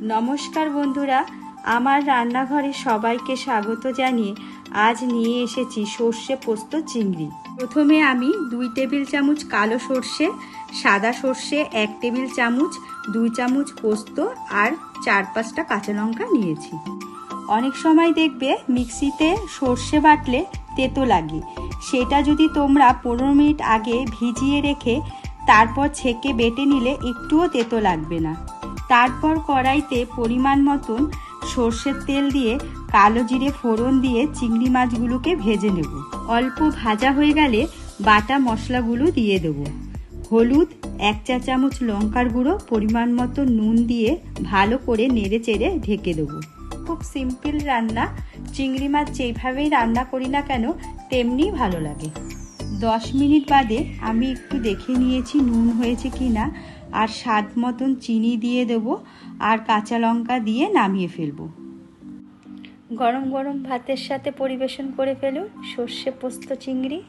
নমস্কার বন্ধুরা, আমার রান্নাঘরে সবাইকে স্বাগত জানিয়ে আজ নিয়ে এসেছি সর্ষে পোস্ত চিংড়ি। প্রথমে আমি 2 টেবিল চামচ কালো সর্ষে, সাদা সর্ষে 1 টেবিল চামচ, 2 চামচ পোস্ত আর 4-5টা কাঁচা লঙ্কা নিয়েছি। অনেক সময় দেখবে মিক্সিতে সর্ষে বাটলে তেতো লাগে, সেটা যদি তোমরা 15 মিনিট আগে ভিজিয়ে রেখে তারপর ছেঁকে বেটে নিলে একটুও তেতো লাগবে না। তারপর কড়াইতে পরিমাণ মতন সর্ষের তেল দিয়ে কালো জিরে ফোড়ন দিয়ে চিংড়ি মাছগুলোকে ভেজে নেব। অল্প ভাজা হয়ে গেলে বাটা মশলাগুলো দিয়ে দেব। হলুদ 1 চা চামচ, লঙ্কার গুঁড়ো, পরিমাণ মতো নুন দিয়ে ভালো করে নেড়ে চেড়ে ঢেকে দেবো। খুব সিম্পল রান্না, চিংড়ি মাছ যেইভাবেই রান্না করি না কেন তেমনি ভালো লাগে। 10 মিনিট বাদে আমি একটু দেখে নিয়েছি নুন হয়েছে কি না, আর স্বাদ মতন চিনি দিয়ে দেব আর কাঁচা লঙ্কা দিয়ে নামিয়ে ফেলবো। গরম গরম ভাতের সাথে পরিবেশন করে ফেলুন সর্ষে পোস্ত চিংড়ি।